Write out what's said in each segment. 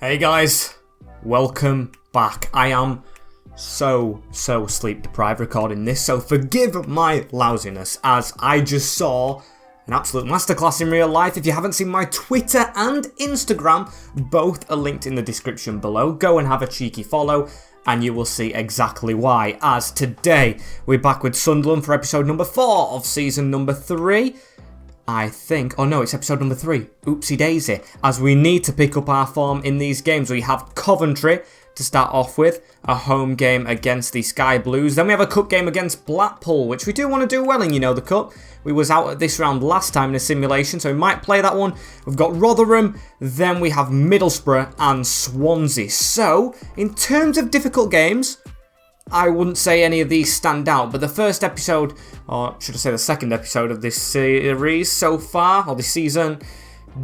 Hey guys, welcome back. I am so sleep deprived recording this, so forgive my lousiness as I just saw an absolute masterclass in real life. If you haven't seen my Twitter and Instagram, both are linked in the description below. Go and have a cheeky follow and you will see exactly why. As today, we're back with Sunderland for episode number 4 of season number 3. I think, oh no, it's episode number 3. Oopsie daisy. As we need to pick up our form in these games. We have Coventry to start off with, a home game against the Sky Blues. Then we have a cup game against Blackpool, which we do want to do well in, the cup. We was out at this round last time in a simulation, so we might play that one. We've got Rotherham, then we have Middlesbrough and Swansea. So, in terms of difficult games, I wouldn't say any of these stand out, but the first episode, or should I say the second episode of this series so far, or this season,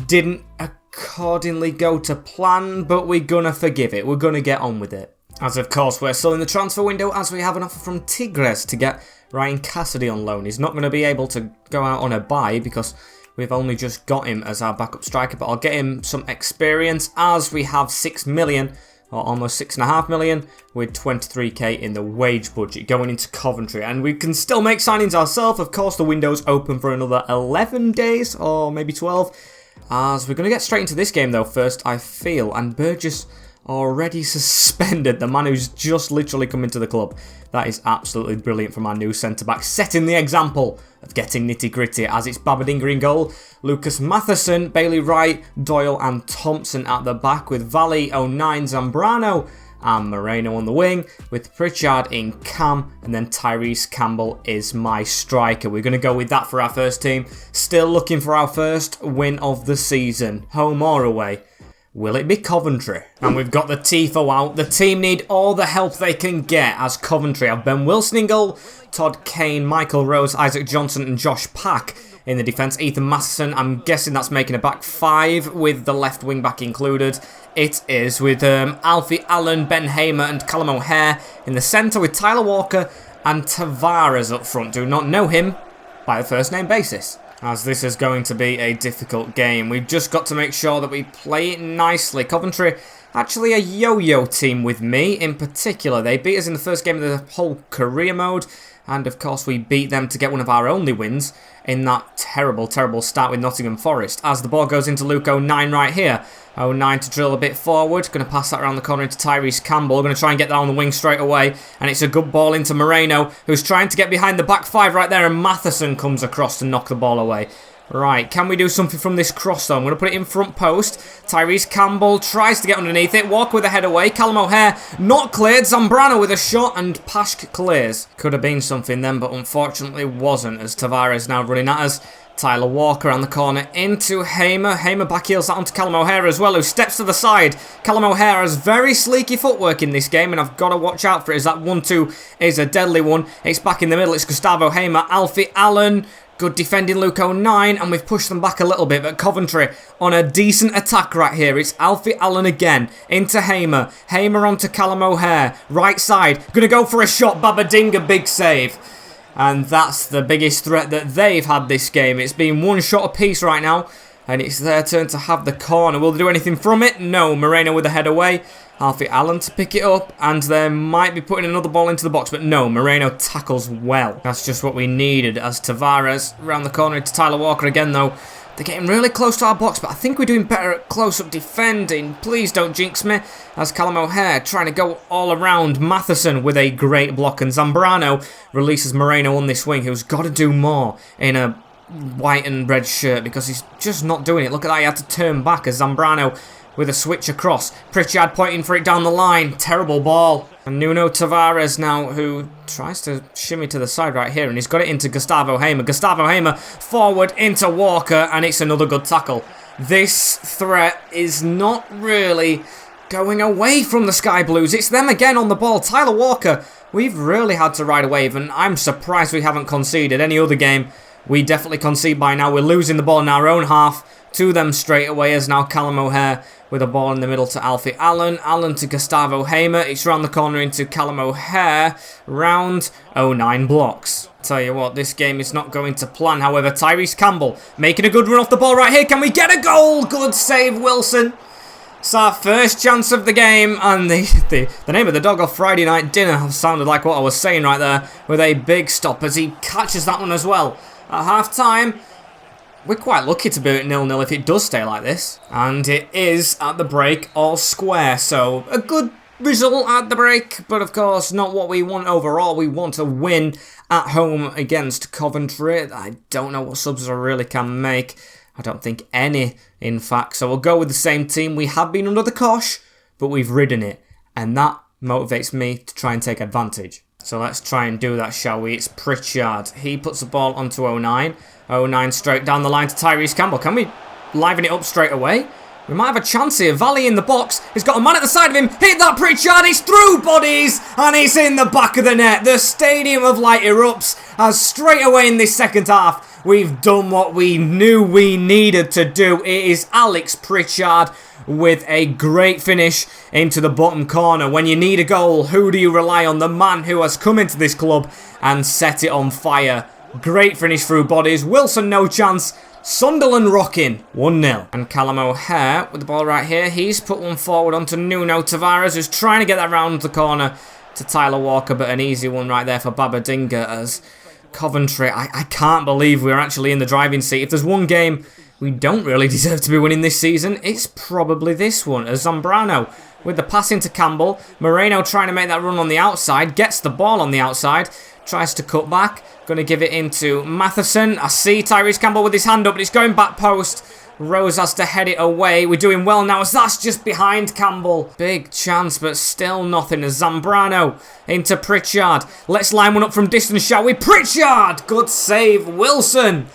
didn't accordingly go to plan, but we're gonna forgive it. We're gonna get on with it. As of course, we're still in the transfer window as we have an offer from Tigres to get Ryan Cassidy on loan. He's not going to be able to go out on a buy because we've only just got him as our backup striker, but I'll get him some experience as we have 6 million, or almost 6.5 million, with 23k in the wage budget going into Coventry. And we can still make signings ourselves. Of course, the window's open for another 11 days, or maybe 12. As we're going to get straight into this game though first, I feel. And Burgess already suspended, the man who's just literally come into the club. That is absolutely brilliant from our new centre-back, setting the example of getting nitty-gritty as it's Babadinga in goal, Lucas Matheson, Bailey Wright, Doyle and Thompson at the back with Valley, 09, Zambrano and Moreno on the wing with Pritchard in cam, and then Tyrese Campbell is my striker. We're going to go with that for our first team. Still looking for our first win of the season, home or away. Will it be Coventry? And we've got the Tifo out. The team need all the help they can get as Coventry have Ben Wilson in goal, Todd Kane, Michael Rose, Isaac Johnson and Josh Pack in the defence. Ethan Masterson, I'm guessing that's making a back 5 with the left wing back included. It is with Alfie Allen, Ben Hamer and Callum O'Hare in the centre with Tyler Walker and Tavares up front. Do not know him by the first name basis, as this is going to be a difficult game. We've just got to make sure that we play it nicely. Coventry, actually a yo-yo team with me in particular. They beat us in the first game of the whole career mode, and of course we beat them to get one of our only wins in that terrible start with Nottingham Forest. As the ball goes into Luke 09 right here. 09 to drill a bit forward. Going to pass that around the corner into Tyrese Campbell. Going to try and get that on the wing straight away. And it's a good ball into Moreno, who's trying to get behind the back 5 right there. And Matheson comes across to knock the ball away. Right, can we do something from this cross though? I'm going to put it in front post. Tyrese Campbell tries to get underneath it. Walker with a head away. Callum O'Hare not cleared. Zambrano with a shot and Pashk clears. Could have been something then, but unfortunately wasn't, as Tavares now running at us. Tyler Walker on the corner into Hamer. Hamer back heels that onto Callum O'Hare as well, who steps to the side. Callum O'Hare has very sleeky footwork in this game, and I've got to watch out for it as that 1-2 is a deadly one. It's back in the middle. It's Gustavo Hamer. Alfie Allen. Good defending Luke 09, and we've pushed them back a little bit, but Coventry on a decent attack right here. It's Alfie Allen again, into Hamer. Hamer onto Callum O'Hare, right side. Gonna go for a shot, Babadinga, big save. And that's the biggest threat that they've had this game. It's been one shot apiece right now, and it's their turn to have the corner. Will they do anything from it? No. Moreno with a head away. Alfie Allen to pick it up, and they might be putting another ball into the box, but no, Moreno tackles well. That's just what we needed, as Tavares round the corner into Tyler Walker again though. They're getting really close to our box, but I think we're doing better at close-up defending. Please don't jinx me, as Callum O'Hare trying to go all around. Matheson with a great block, and Zambrano releases Moreno on this wing, who's got to do more in a white and red shirt because he's just not doing it. Look at that, he had to turn back as Zambrano with a switch across. Pritchard pointing for it down the line. Terrible ball. And Nuno Tavares now, who tries to shimmy to the side right here, and he's got it into Gustavo Hamer. Gustavo Hamer forward into Walker, and it's another good tackle. This threat is not really going away from the Sky Blues. It's them again on the ball. Tyler Walker, we've really had to ride a wave, and I'm surprised we haven't conceded. Any other game, we definitely concede by now. We're losing the ball in our own half to them straight away, as now Callum O'Hare with a ball in the middle to Alfie Allen. Allen to Gustavo Hamer. It's round the corner into Callum O'Hare. Round 09 blocks. Tell you what, this game is not going to plan. However, Tyrese Campbell making a good run off the ball right here. Can we get a goal? Good save, Wilson. It's our first chance of the game, and the name of the dog off Friday night dinner sounded like what I was saying right there, with a big stop as he catches that one as well. At half-time, we're quite lucky to be at 0-0 if it does stay like this. And it is at the break all square, so a good result at the break, but of course not what we want overall. We want to win at home against Coventry. I don't know what subs I really can make. I don't think any, in fact. So we'll go with the same team. We have been under the cosh, but we've ridden it. And that motivates me to try and take advantage. So let's try and do that, shall we? It's Pritchard. He puts the ball onto 09. 09 straight down the line to Tyrese Campbell. Can we liven it up straight away? We might have a chance here. Valley in the box. He's got a man at the side of him. Hit that Pritchard. He's through bodies. And he's in the back of the net. The Stadium of Light erupts as straight away in this second half, we've done what we knew we needed to do. It is Alex Pritchard with a great finish into the bottom corner. When you need a goal, who do you rely on? The man who has come into this club and set it on fire. Great finish through bodies. Wilson, no chance. Sunderland rocking 1-0. And Callum O'Hare with the ball right here. He's put one forward onto Nuno Tavares, who's trying to get that round the corner to Tyler Walker, but an easy one right there for Babadinga as Coventry. I can't believe we're actually in the driving seat. If there's one game we don't really deserve to be winning this season, it's probably this one. As Zambrano with the pass into Campbell. Moreno trying to make that run on the outside. Gets the ball on the outside. Tries to cut back. Going to give it into Matheson. I see Tyrese Campbell with his hand up, but it's going back post. Rose has to head it away. We're doing well now as that's just behind Campbell. Big chance, but still nothing. As Zambrano into Pritchard. Let's line one up from distance, shall we? Pritchard! Good save. Wilson.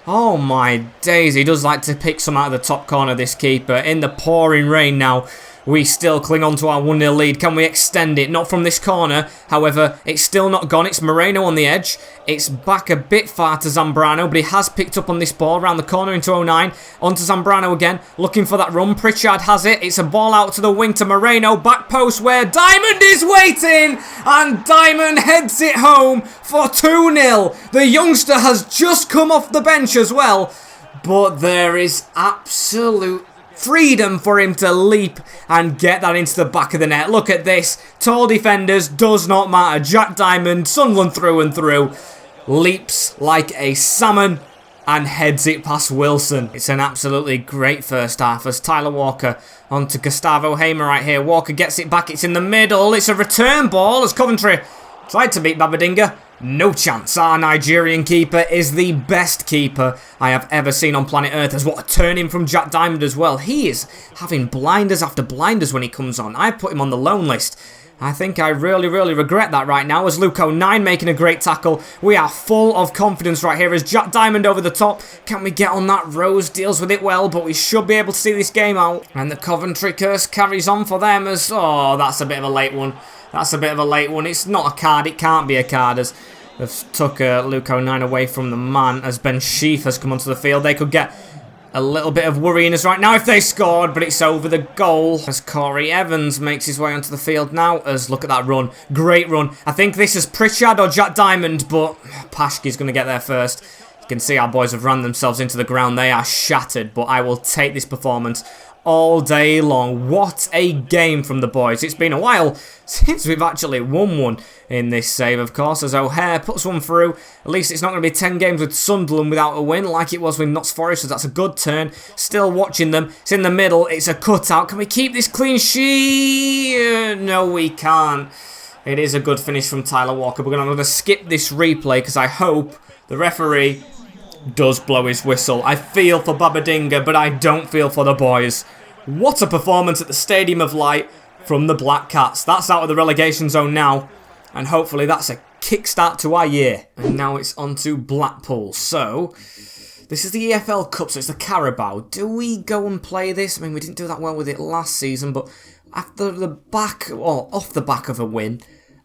Oh my days. He does like to pick some out of the top corner, this keeper. In the pouring rain now, we still cling on to our 1-0 lead. Can we extend it? Not from this corner. However, it's still not gone. It's Moreno on the edge. It's back a bit far to Zambrano, but he has picked up on this ball around the corner into 09. On to Zambrano again, looking for that run. Pritchard has it. It's a ball out to the wing to Moreno. Back post where Diamond is waiting. And Diamond heads it home for 2-0. The youngster has just come off the bench as well. But there is absolute freedom for him to leap and get that into the back of the net. Look at this. Tall defenders, does not matter. Jack Diamond, Sunderland through and through, leaps like a salmon and heads it past Wilson. It's an absolutely great first half as Tyler Walker onto Gustavo Hamer right here. Walker gets it back. It's in the middle. It's a return ball as Coventry tried to beat Babadinga. No chance. Our Nigerian keeper is the best keeper I have ever seen on planet Earth. As what a turn in from Jack Diamond as well. He is having blinders after blinders when he comes on. I put him on the loan list. I think I really regret that right now as Luke 09 making a great tackle. We are full of confidence right here as Jack Diamond over the top. Can we get on that? Rose deals with it well, but we should be able to see this game out. And the Coventry curse carries on for them as... Oh, that's a bit of a late one. That's a bit of a late one. It's not a card. It can't be a card as they've took Luke 09 away from the man as Ben Sheaf has come onto the field. They could get a little bit of worrying us right now if they scored, but it's over the goal as Corey Evans makes his way onto the field now as look at that run. Great run. I think this is Pritchard or Jack Diamond, but Pashke's going to get there first. You can see our boys have run themselves into the ground. They are shattered, but I will take this performance all day long. What a game from the boys. It's been a while since we've actually won one in this save, of course, as O'Hare puts one through. At least it's not going to be 10 games with Sunderland without a win like it was with Notts Forest, so that's a good turn. Still watching them. It's in the middle. It's a cutout. Can we keep this clean sheet? No, we can't. It is a good finish from Tyler Walker. We're going to skip this replay because I hope the referee does blow his whistle. I feel for Babadinga, but I don't feel for the boys. What a performance at the Stadium of Light from the Black Cats. That's out of the relegation zone now, and hopefully that's a kickstart to our year. And now it's on to Blackpool. So, this is the EFL Cup, so it's the Carabao. Do we go and play this? I mean, we didn't do that well with it last season, but after the back, or off the back of a win,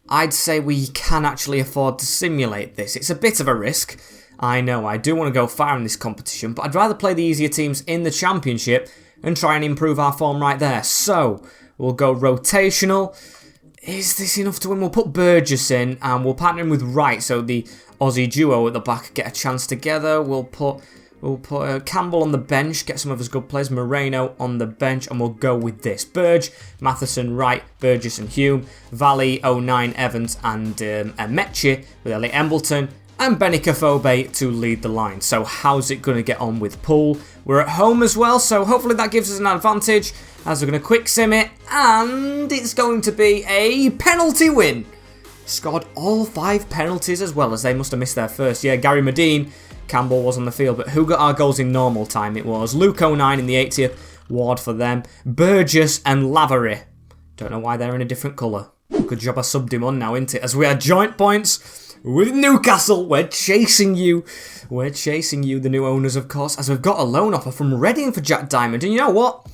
I'd say we can actually afford to simulate this. It's a bit of a risk. I know, I do want to go far in this competition, but I'd rather play the easier teams in the Championship and try and improve our form right there. So, we'll go rotational. Is this enough to win? We'll put Burgess in and we'll partner him with Wright, so the Aussie duo at the back get a chance together. We'll put We'll put Campbell on the bench, get some of his good players. Moreno on the bench, and we'll go with this. Burge, Matheson, Wright, Burgess and Hume. Valley, 09, Evans and Amechi with Elliot Embleton. And Benikafobe to lead the line. So how's it going to get on with Poole? We're at home as well, so hopefully that gives us an advantage as we're going to quick sim it. And it's going to be a penalty win. Scored all 5 penalties as well, as they must have missed their first. Yeah, Gary Medine, Campbell was on the field, but who got our goals in normal time? It was Luke 09 in the 80th, Ward for them, Burgess and Lavery. Don't know why they're in a different colour. Good job I subbed him on now, isn't it? As we are joint points with Newcastle. We're chasing you. We're chasing you, the new owners, of course, as we've got a loan offer from Reading for Jack Diamond. And you know what?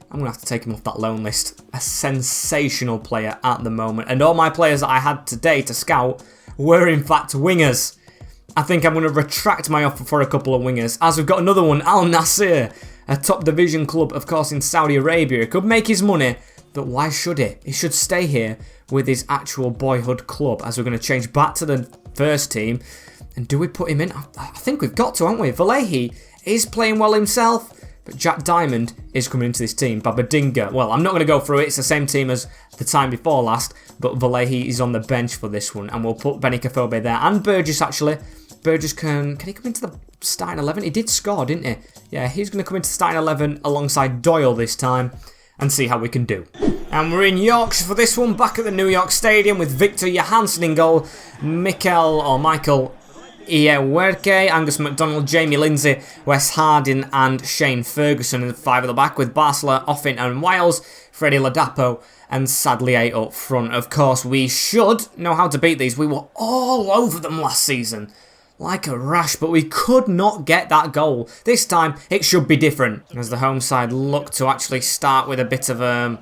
I'm going to have to take him off that loan list. A sensational player at the moment. And all my players that I had today to scout were, in fact, wingers. I think I'm going to retract my offer for a couple of wingers, as we've got another one, Al Nassr, a top division club, of course, in Saudi Arabia. He could make his money, but why should he? He should stay here with his actual boyhood club, as we're going to change back to the first team. And do we put him in? I think we've got to, haven't we? Valehi is playing well himself, but Jack Diamond is coming into this team. Babadinga, well, I'm not going to go through it. It's the same team as the time before last, but Valehi is on the bench for this one. And we'll put Benikafobe there. And Burgess, actually. Burgess can he come into the starting 11? He did score, didn't he? Yeah, he's going to come into the starting 11 alongside Doyle this time and see how we can do. And we're in Yorkshire for this one, back at the New York Stadium with Victor Johansson in goal, Michael Iewerke, Angus MacDonald, Jamie Lindsay, Wes Harding and Shane Ferguson in the 5 at the back, with Barcelona, Offin and Wiles, Freddie Ladapo and Sadlier up front. Of course, we should know how to beat these. We were all over them last season, like a rash, but we could not get that goal. This time, it should be different, as the home side look to actually start with a bit of a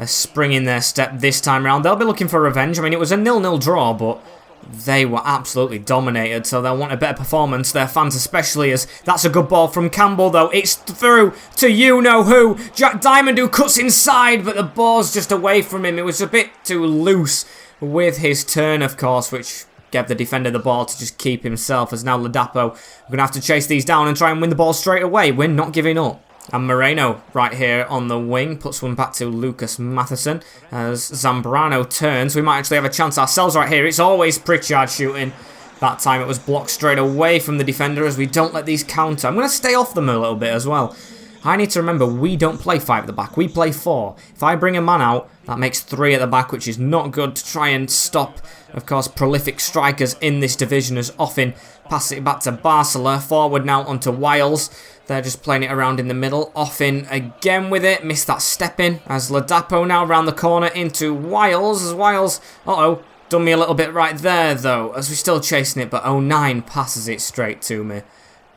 spring in their step this time round. They'll be looking for revenge. I mean, it was a 0-0 draw, but they were absolutely dominated, so they'll want a better performance, their fans especially, as that's a good ball from Campbell, though. It's through to you-know-who, Jack Diamond, who cuts inside, but the ball's just away from him. It was a bit too loose with his turn, of course, which gave the defender the ball to just keep himself, as now Ladapo, we're going to have to chase these down and try and win the ball straight away. We're not giving up. And Moreno right here on the wing puts one back to Lucas Matheson as Zambrano turns. We might actually have a chance ourselves right here. It's always Pritchard shooting. That time it was blocked straight away from the defender, as we don't let these counter. I'm going to stay off them a little bit as well. I need to remember, we don't play 5 at the back, we play 4. If I bring a man out, that makes 3 at the back, which is not good, to try and stop, of course, prolific strikers in this division, as Offin passes it back to Barcelona. Forward now onto Wiles. They're just playing it around in the middle. Offin again with it, missed that step in, as Ladapo now round the corner into Wiles, as Wiles, done me a little bit right there though, as we're still chasing it, but 09 passes it straight to me.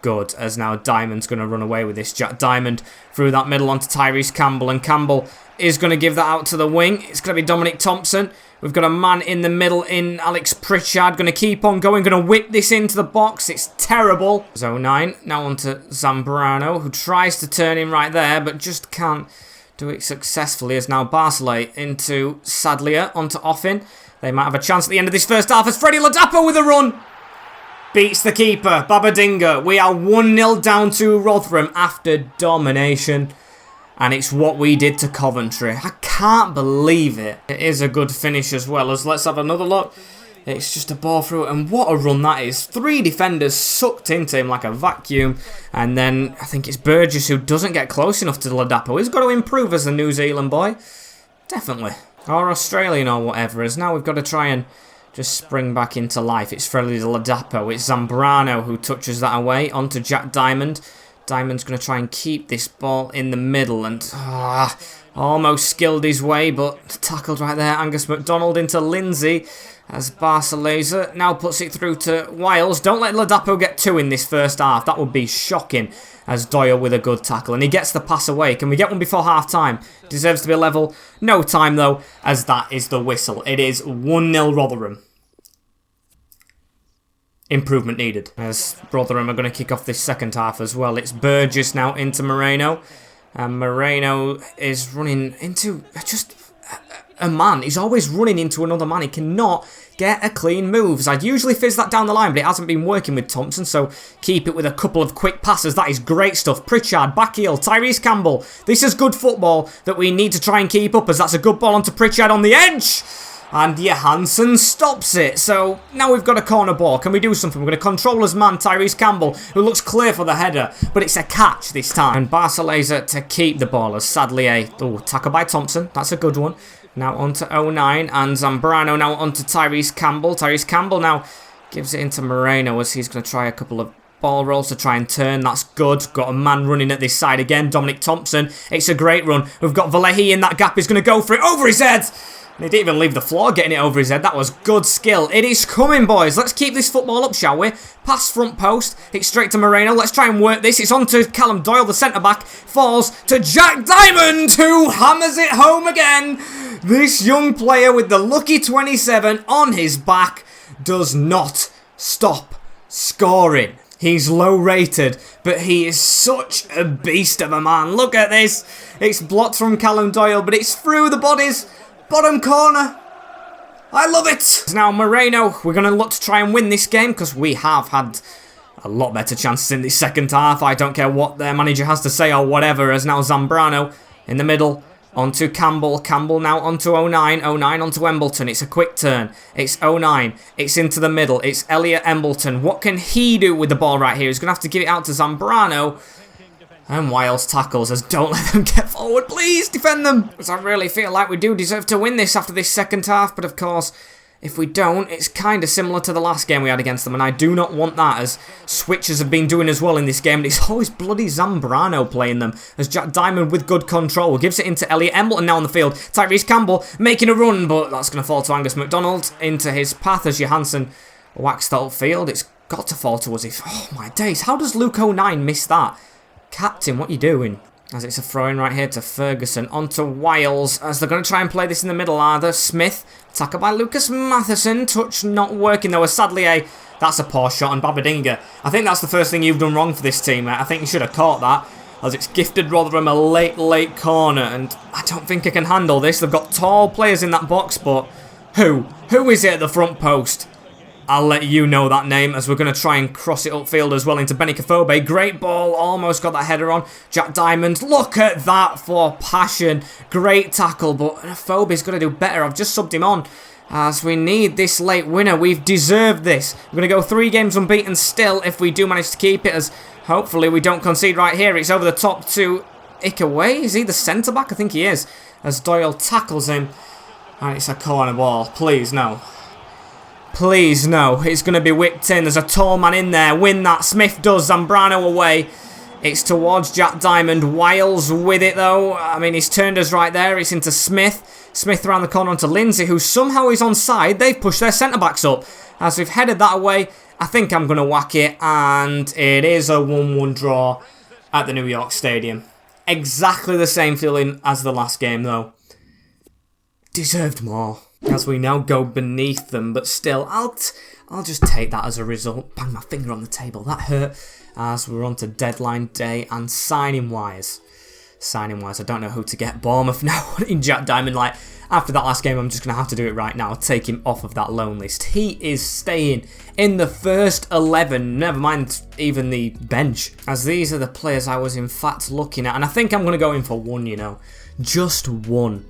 Good, as now Diamond's going to run away with this. Jack Diamond through that middle onto Tyrese Campbell, and Campbell is going to give that out to the wing. It's going to be Dominic Thompson. We've got a man in the middle in Alex Pritchard. Going to keep on going, going to whip this into the box. It's terrible. 09 now onto Zambrano, who tries to turn in right there, but just can't do it successfully, as now Barcelona into Sadlier onto Offin. They might have a chance at the end of this first half, as Freddie Ladapo with a run beats the keeper, Babadinga. We are 1-0 down to Rotherham after domination. And it's what we did to Coventry. I can't believe it. It is a good finish as well, as let's have another look. It's just a ball through, and what a run that is. 3 defenders sucked into him like a vacuum. And then I think it's Burgess who doesn't get close enough to Ladapo. He's got to improve as a New Zealand boy. Definitely. Or Australian or whatever. As now we've got to try and just spring back into life. It's Freddie Ladapo. It's Zambrano who touches that away onto Jack Diamond. Diamond's going to try and keep this ball in the middle, and almost skilled his way, but tackled right there. Angus MacDonald into Lindsay, as Barcelona now puts it through to Wiles. Don't let Ladapo get 2 in this first half. That would be shocking, as Doyle with a good tackle, and he gets the pass away. Can we get one before half-time? Deserves to be a level. No time, though, as that is the whistle. It is 1-0 Rotherham. Improvement needed, as Rotherham are going to kick off this second half as well. It's Burgess now into Moreno, and Moreno is running into just a man. He's always running into another man. He cannot get a clean moves. I'd usually fizz that down the line, but it hasn't been working with Thompson, so keep it with a couple of quick passes. That is great stuff. Pritchard, back heel, Tyrese Campbell. This is good football that we need to try and keep up, as that's a good ball onto Pritchard on the edge. And Johansson stops it. So now we've got a corner ball. Can we do something? We're going to control his man, Tyrese Campbell, who looks clear for the header, but it's a catch this time. And Barceleza to keep the ball, as sadly tackle by Thompson. That's a good one. Now onto 09, and Zambrano now onto Tyrese Campbell. Tyrese Campbell now gives it into Moreno, as he's going to try a couple of ball rolls to try and turn. That's good. Got a man running at this side again, Dominic Thompson. It's a great run. We've got Valehi in that gap. He's going to go for it over his head. And he didn't even leave the floor getting it over his head. That was good skill. It is coming, boys. Let's keep this football up, shall we? Pass front post. It's straight to Moreno. Let's try and work this. It's on to Callum Doyle, the centre-back. Falls to Jack Diamond, who hammers it home again. This young player with the lucky 27 on his back does not stop scoring. He's low rated, but he is such a beast of a man. Look at this. It's blocked from Callum Doyle, but it's through the bodies. Bottom corner. I love it. Now Moreno, we're going to look to try and win this game, because we have had a lot better chances in this second half. I don't care what their manager has to say or whatever, as now Zambrano in the middle. Onto Campbell. Campbell now onto 09. 09 onto Embleton. It's a quick turn. It's 09. It's into the middle. It's Elliot Embleton. What can he do with the ball right here? He's going to have to give it out to Zambrano. And Wiles tackles us. Don't let them get forward. Please defend them. Because I really feel like we do deserve to win this after this second half. But of course, if we don't, it's kind of similar to the last game we had against them. And I do not want that, as switchers have been doing as well in this game. And it's always bloody Zambrano playing them. As Jack Diamond with good control gives it into Elliot Embleton now on the field. Tyrese Campbell making a run, but that's going to fall to Angus MacDonald into his path as Johansson whacks that upfield. It's got to fall to us. Oh my days, how does Luke 09 miss that? Captain, what are you doing? As it's a throw-in right here to Ferguson. Onto Wiles, as they're going to try and play this in the middle, are they? Smith, tackled by Lucas Matheson. Touch not working though, as sadly that's a poor shot on Babadinga. I think that's the first thing you've done wrong for this team, mate. I think you should have caught that, as it's gifted Rotherham a late corner, and I don't think I can handle this. They've got tall players in that box, but who is it at the front post? I'll let you know that name, as we're going to try and cross it upfield as well into Benny Kafobe. Great ball, almost got that header on. Jack Diamond, look at that for passion. Great tackle, but Kafobe's got to do better. I've just subbed him on, as we need this late winner. We've deserved this. We're going to go 3 games unbeaten still if we do manage to keep it, as hopefully we don't concede right here. It's over the top to Ikaway. Is he the centre-back? I think he is, as Doyle tackles him. And it's a corner ball. Please, no. Please, no. It's going to be whipped in. There's a tall man in there. Win that. Smith does. Zambrano away. It's towards Jack Diamond. Wiles with it, though. I mean, he's turned us right there. It's into Smith. Smith around the corner onto Lindsay, who somehow is onside. They've pushed their centre-backs up. As we've headed that away, I think I'm going to whack it. And it is a 1-1 draw at the New York Stadium. Exactly the same feeling as the last game, though. Deserved more. As we now go beneath them, but still, I'll just take that as a result. Bang my finger on the table. That hurt. As we're on to deadline day and signing wise. Signing wise, I don't know who to get. Bournemouth now in Jack Diamond. Like, after that last game, I'm just going to have to do it right now. Take him off of that loan list. He is staying in the first 11. Never mind even the bench. As these are the players I was in fact looking at. And I think I'm going to go in for one, you know. Just one.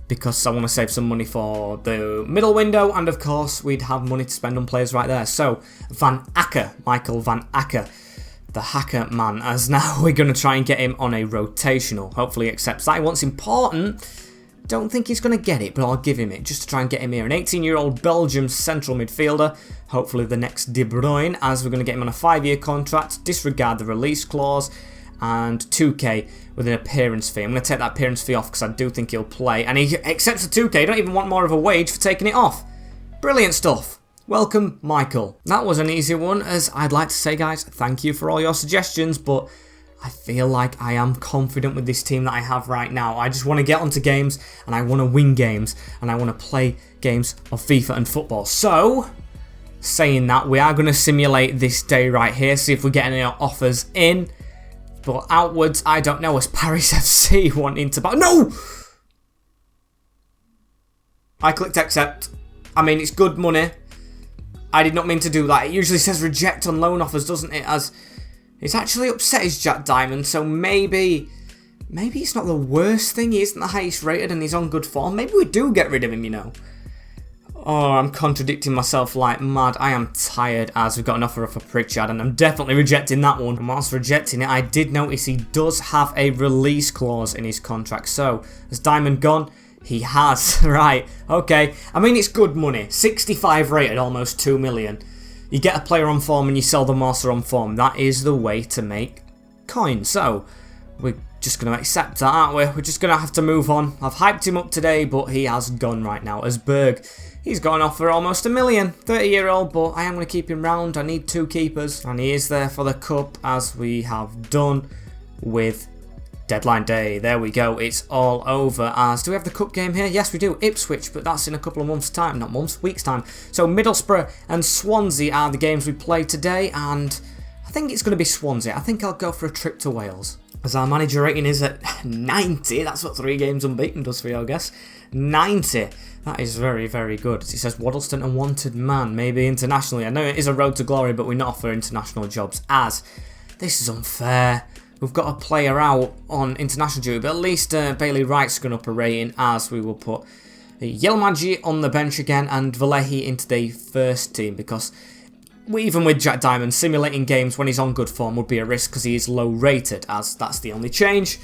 Because I want to save some money for the middle window, and of course we'd have money to spend on players right there. So Van Acker, Michael Van Acker, the hacker man, as now we're going to try and get him on a rotational. Hopefully he accepts that. What's important, don't think he's going to get it, but I'll give him it just to try and get him here. An 18-year-old Belgium central midfielder, hopefully the next De Bruyne, as we're going to get him on a 5-year contract, disregard the release clause, and 2k with an appearance fee. I'm going to take that appearance fee off because I do think he'll play. And he accepts the 2k. Don't even want more of a wage for taking it off. Brilliant stuff. Welcome, Michael. That was an easy one, as I'd like to say, guys, thank you for all your suggestions, but I feel like I am confident with this team that I have right now. I just want to get onto games, and I want to win games, and I want to play games of FIFA and football. So, saying that, we are going to simulate this day right here, see if we get any offers in. But outwards, I don't know, as Paris FC wanting to buy. No! I clicked accept. I mean, it's good money. I did not mean to do that. It usually says reject on loan offers, doesn't it? As it's actually upset his Jack Diamond, so maybe it's not the worst thing. He isn't the highest rated and he's on good form. Maybe we do get rid of him, you know. Oh, I'm contradicting myself like mad. I am tired as we've got an offer for Pritchard and I'm definitely rejecting that one. And whilst rejecting it, I did notice he does have a release clause in his contract. So, has Diamond gone? He has. Right, okay. I mean, it's good money. 65 rated, almost 2 million. You get a player on form and you sell the master on form. That is the way to make coin. So, we're just going to accept that, aren't we? We're just going to have to move on. I've hyped him up today, but he has gone right now. As Berg, he's got an offer almost 1 million. 30-year-old, but I am going to keep him round. I need 2 keepers. And he is there for the cup, as we have done with deadline day. There we go. It's all over. As do we have the cup game here? Yes, we do. Ipswich, but that's in a couple of months' time. Not months, weeks' time. So Middlesbrough and Swansea are the games we play today, and I think it's going to be Swansea. I think I'll go for a trip to Wales. As our manager rating is at 90. That's what 3 games unbeaten does for you, I guess. 90. That is very, very good. It says Waddleston, a wanted man, maybe internationally. I know it is a road to glory, but we're not offer international jobs. As this is unfair. We've got a player out on international duty, but at least Bailey Wright's going up a rating, as we will put Yilmaz on the bench again and Valehi into the first team, because even with Jack Diamond, simulating games when he's on good form would be a risk because he is low rated, as that's the only change.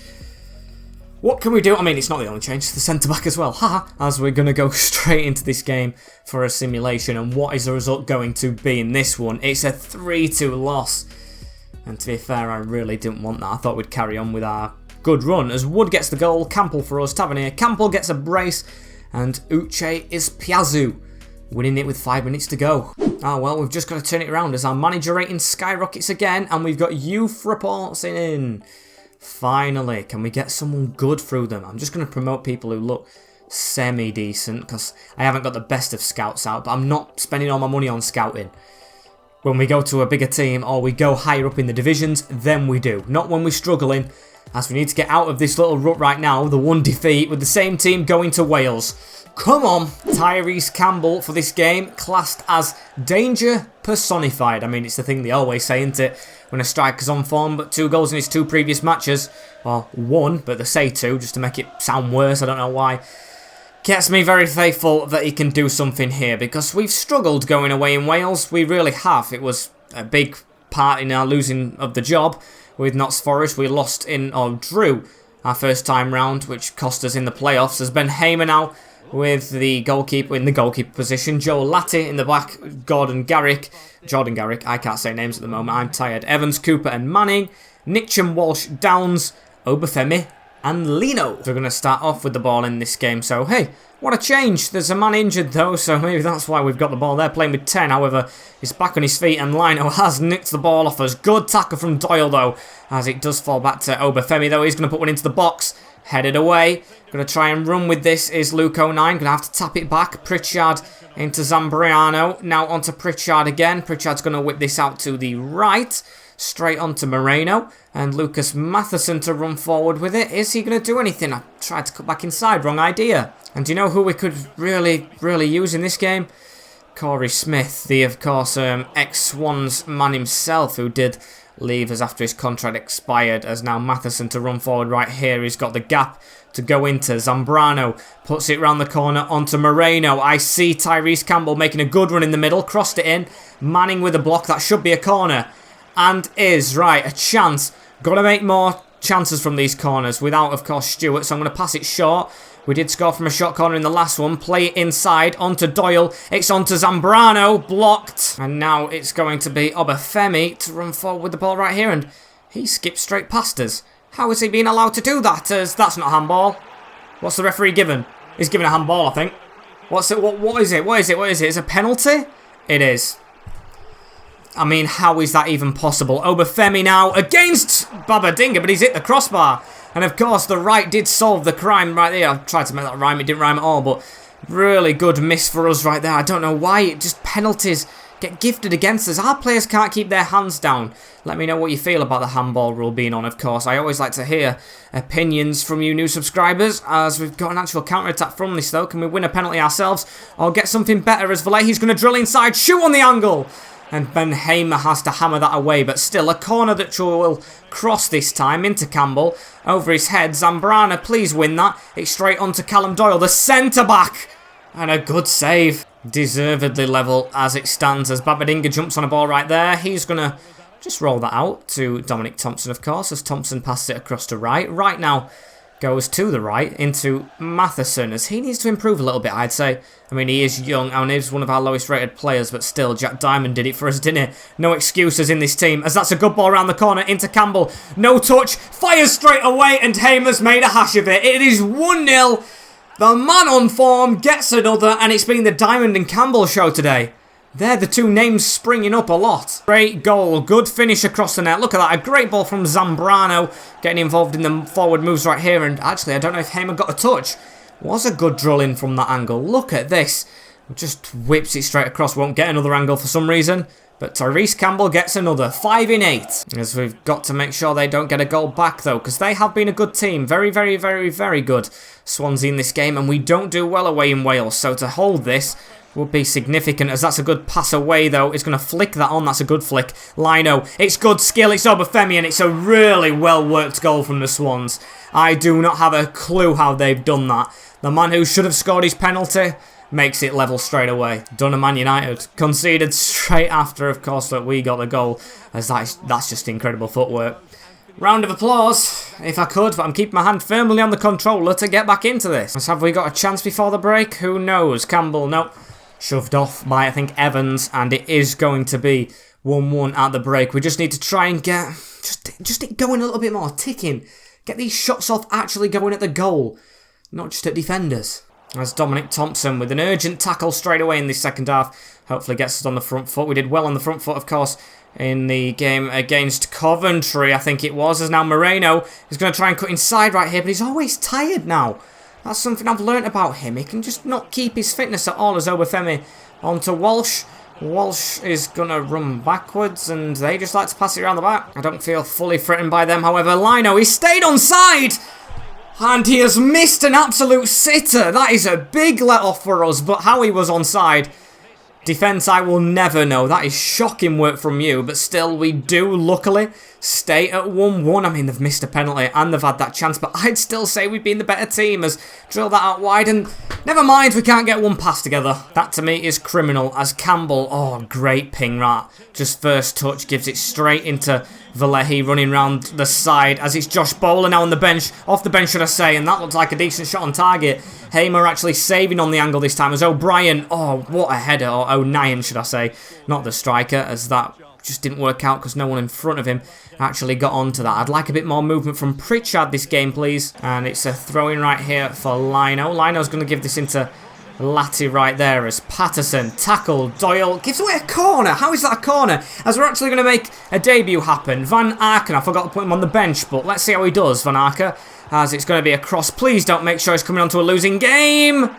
What can we do? I mean, it's not the only change, it's the centre-back as well. Haha, as we're going to go straight into this game for a simulation. And what is the result going to be in this one? It's a 3-2 loss. And to be fair, I really didn't want that. I thought we'd carry on with our good run. As Wood gets the goal, Campbell for us, Tavernier. Campbell gets a brace, and Uche is Piazzu, winning it with 5 minutes to go. Oh well, we've just got to turn it around as our manager rating skyrockets again, and we've got youth reports in. Finally, can we get someone good through them? I'm just going to promote people who look semi-decent, because I haven't got the best of scouts out, but I'm not spending all my money on scouting. When we go to a bigger team or we go higher up in the divisions, then we do. Not when we're struggling, as we need to get out of this little rut right now, the 1 defeat with the same team going to Wales. Come on, Tyrese Campbell for this game, classed as danger personified. I mean, it's the thing they always say, isn't it? When a striker's on form, but 2 goals in his 2 previous matches, or 1, but they say 2, just to make it sound worse, I don't know why. Gets me very faithful that he can do something here, because we've struggled going away in Wales. We really have. It was a big part in our losing of the job with Notts Forest. We lost in, or drew, our first time round, which cost us in the playoffs. There's Ben Hamer now with the goalkeeper in the goalkeeper position. Joe Latty in the back. Jordan Garrick. I can't say names at the moment. I'm tired. Evans, Cooper and Manning. Nicham, Walsh, Downs, Obafemi and Lino. We're going to start off with the ball in this game. So, hey, what a change. There's a man injured, though, so maybe that's why we've got the ball there. Playing with 10, however, he's back on his feet, and Lino has nicked the ball off us. Good tackle from Doyle, though, as it does fall back to Obafemi, though. He's going to put one into the box. Headed away. Going to try and run with this is Luke 09. Going to have to tap it back. Pritchard into Zambriano. Now onto Pritchard again. Pritchard's going to whip this out to the right. Straight onto Moreno. And Lucas Matheson to run forward with it. Is he going to do anything? I tried to cut back inside. Wrong idea. And do you know who we could really use in this game? Corey Smith. The, of course, ex-Swans man himself, who did leave us after his contract expired, as now Matheson to run forward right here. He's got the gap to go into. Zambrano puts it round the corner onto Moreno. I see Tyrese Campbell making a good run in the middle. Crossed it in. Manning with a block. That should be a corner. And is. Right, a chance. Got to make more chances from these corners without, of course, Stewart. So I'm going to pass it short. We did score from a shot corner in the last one. Play it inside onto Doyle. It's onto Zambrano. Blocked. And now it's going to be Obafemi to run forward with the ball right here. And he skipped straight past us. How is he being allowed to do that? As that's not handball. What's the referee given? He's given a handball, I think. What's it? What is it? What is it? What is it? Is it a penalty? It is. I mean, how is that even possible? Obafemi now against Babadinga, but he's hit the crossbar. And of course, the right did solve the crime right there. I tried to make that rhyme, it didn't rhyme at all, but really good miss for us right there. I don't know why, it just penalties get gifted against us. Our players can't keep their hands down. Let me know what you feel about the handball rule being on, of course. I always like to hear opinions from you new subscribers, as we've got an actual counter-attack from this, though. Can we win a penalty ourselves or get something better as Vallehi's going to drill inside, shoot on the angle? And Ben Hamer has to hammer that away, but still a corner that will cross this time into Campbell. Over his head, Zambrana, please win that. It's straight onto Callum Doyle, the centre-back. And a good save. Deservedly level as it stands, as Babadinga jumps on a ball right there. He's going to just roll that out to Dominic Thompson, of course, as Thompson passes it across to right. Right now goes to the right into Matheson, as he needs to improve a little bit, I'd say. I mean, he is young and is one of our lowest rated players, but still, Jack Diamond did it for us, didn't he? No excuses in this team, as that's a good ball around the corner into Campbell. No touch, fires straight away, and Hamer's made a hash of it. It is 1-0. The man on form gets another, and it's been the Diamond and Campbell show today. They're the two names springing up a lot. Great goal, good finish across the net. Look at that, a great ball from Zambrano, getting involved in the forward moves right here. And actually, I don't know if Hamer got a touch. Was a good drill in from that angle. Look at this. Just whips it straight across. Won't get another angle for some reason. But Tyrese Campbell gets another. 5 in 8. As we've got to make sure they don't get a goal back, though, because they have been a good team. Very, very, very, very good. Swansea in this game, and we don't do well away in Wales. So to hold this would be significant, as that's a good pass away, though. It's going to flick that on. That's a good flick. Lino, it's good skill. It's Obafemi, and it's a really well-worked goal from the Swans. I do not have a clue how they've done that. The man who should have scored his penalty makes it level straight away. Done a Man United. Conceded straight after, of course, that we got the goal, as that's just incredible footwork. Round of applause, if I could, but I'm keeping my hand firmly on the controller to get back into this. Have we got a chance before the break? Who knows? Campbell, nope. Shoved off by, I think, Evans, and it is going to be 1-1 at the break. We just need to try and get just it going a little bit more, ticking. Get these shots off actually going at the goal, not just at defenders. As Dominic Thompson with an urgent tackle straight away in this second half, hopefully gets us on the front foot. We did well on the front foot, of course, in the game against Coventry, I think it was, as now Moreno is going to try and cut inside right here, but he's always tired now. That's something I've learnt about him. He can just not keep his fitness at all, as Obafemi onto Walsh. Walsh is going to run backwards, and they just like to pass it around the back. I don't feel fully threatened by them, however. Lino, he stayed onside! And he has missed an absolute sitter. That is a big let-off for us, but how he was onside, defence, I will never know. That is shocking work from you, but still, we do, luckily, stay at 1-1. I mean, they've missed a penalty and they've had that chance, but I'd still say we've been the better team, as drill that out wide, and never mind, we can't get one pass together. That, to me, is criminal, as Campbell, oh, great ping, right. Just first touch, gives it straight into Vallehi running round the side, as it's Josh Bowler now on the bench, off the bench should I say, and that looks like a decent shot on target. Hamer actually saving on the angle this time, as O'Brien, oh what a header, or O'Nien should I say, not the striker, as that just didn't work out because no one in front of him actually got onto that. I'd like a bit more movement from Pritchard this game, please, and it's a throw-in right here for Lino. Lino's going to give this into Latty right there, as Patterson tackled. Doyle gives away a corner. How is that a corner? As we're actually going to make a debut happen. Van Aken, I forgot to put him on the bench, but let's see how he does, Van Aken, as it's going to be a cross. Please don't make sure he's coming onto a losing game.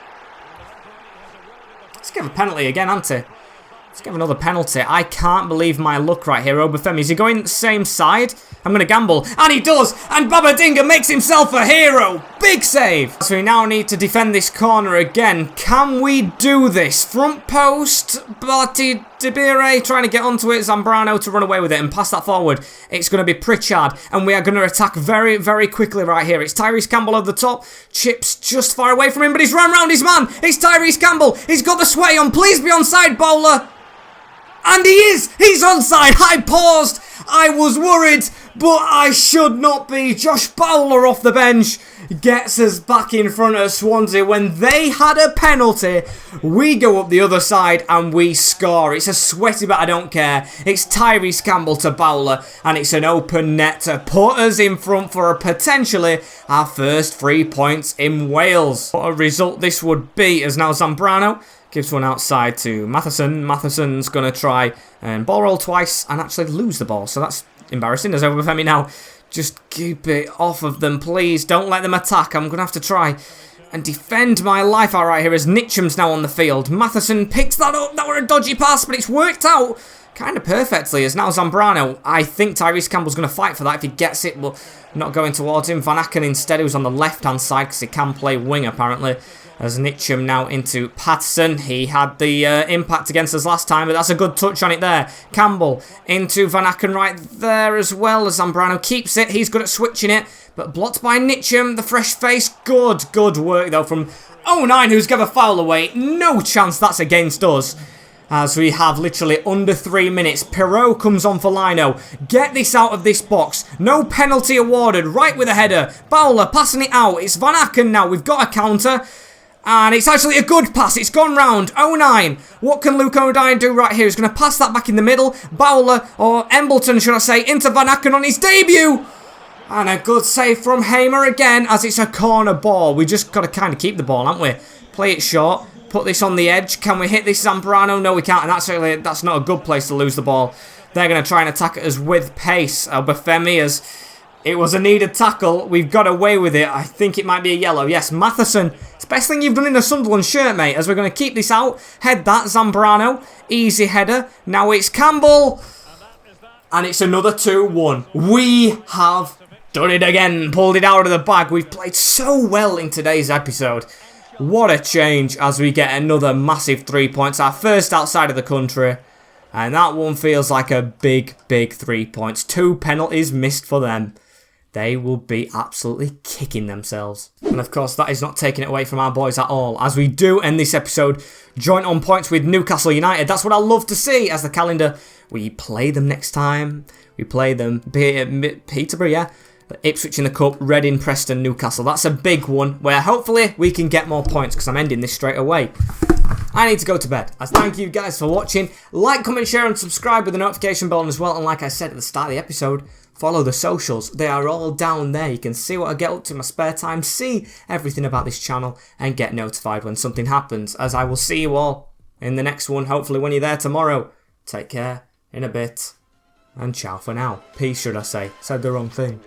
Let's give a penalty again, aren't he? Let's give another penalty. I can't believe my luck right here. Obafemi, is he going the same side? I'm going to gamble. And he does. And Babadinga makes himself a hero. Big save. So we now need to defend this corner again. Can we do this? Front post. Barty Debire trying to get onto it. Zambrano to run away with it and pass that forward. It's going to be Pritchard. And we are going to attack very, very quickly right here. It's Tyrese Campbell over the top. Chips just far away from him, but he's run round his man. It's Tyrese Campbell. He's got the sway on. Please be onside, Bowler. And he is! He's onside! I paused! I was worried, but I should not be. Josh Bowler off the bench gets us back in front of Swansea. When they had a penalty, we go up the other side and we score. It's a sweaty, but I don't care. It's Tyrese Campbell to Bowler, and it's an open net to put us in front for potentially our first 3 points in Wales. What a result this would be, as now Zambrano gives one outside to Matheson. Matheson's going to try and ball roll twice and actually lose the ball. So that's embarrassing. There's Obafemi now. Just keep it off of them, please. Don't let them attack. I'm going to have to try and defend my life out right here as Nitcham's now on the field. Matheson picks that up. That were a dodgy pass, but it's worked out kind of perfectly as now Zambrano. I think Tyrese Campbell's going to fight for that if he gets it, but not going towards him. Van Aken instead, who's on the left-hand side because he can play wing apparently. As Nitcham now into Patterson. He had the impact against us last time, but that's a good touch on it there. Campbell into Van Aken right there as well as Zambrano keeps it. He's good at switching it, but blocked by Nitcham. The fresh face. Good work though from 09, who's given a foul away. No chance that's against us. As we have literally under 3 minutes. Perot comes on for Lino. Get this out of this box. No penalty awarded. Right with a header. Bowler passing it out. It's Van Aken now. We've got a counter. And it's actually a good pass. It's gone round. 09. What can Luke O'Dine do right here? He's going to pass that back in the middle. Bowler, or Embleton, should I say, into Van Aken on his debut. And a good save from Hamer again, as it's a corner ball. We just got to kind of keep the ball, haven't we? Play it short. Put this on the edge. Can we hit this Zambrano? No, we can't. And that's not a good place to lose the ball. They're going to try and attack us with pace. Obafemi, as it was a needed tackle. We've got away with it. I think it might be a yellow. Yes, Matheson. It's the best thing you've done in a Sunderland shirt, mate. As we're going to keep this out. Head that. Zambrano. Easy header. Now it's Campbell. And it's another 2-1. We have done it again. Pulled it out of the bag. We've played so well in today's episode. What a change as we get another massive 3 points. Our first outside of the country. And that one feels like a big 3 points. 2 penalties missed for them. They will be absolutely kicking themselves. And of course, that is not taking it away from our boys at all. As we do end this episode, joint on points with Newcastle United. That's what I love to see as the calendar. We play them next time. We play them Peterborough, yeah. Ipswich in the Cup, Reading, Preston, Newcastle. That's a big one where hopefully we can get more points because I'm ending this straight away. I need to go to bed. As thank you guys for watching. Like, comment, share and subscribe with the notification bell on as well. And like I said at the start of the episode, follow the socials. They are all down there. You can see what I get up to in my spare time, see everything about this channel and get notified when something happens. As I will see you all in the next one, hopefully when you're there tomorrow. Take care, in a bit, and ciao for now. Peace, should I say. Said the wrong thing.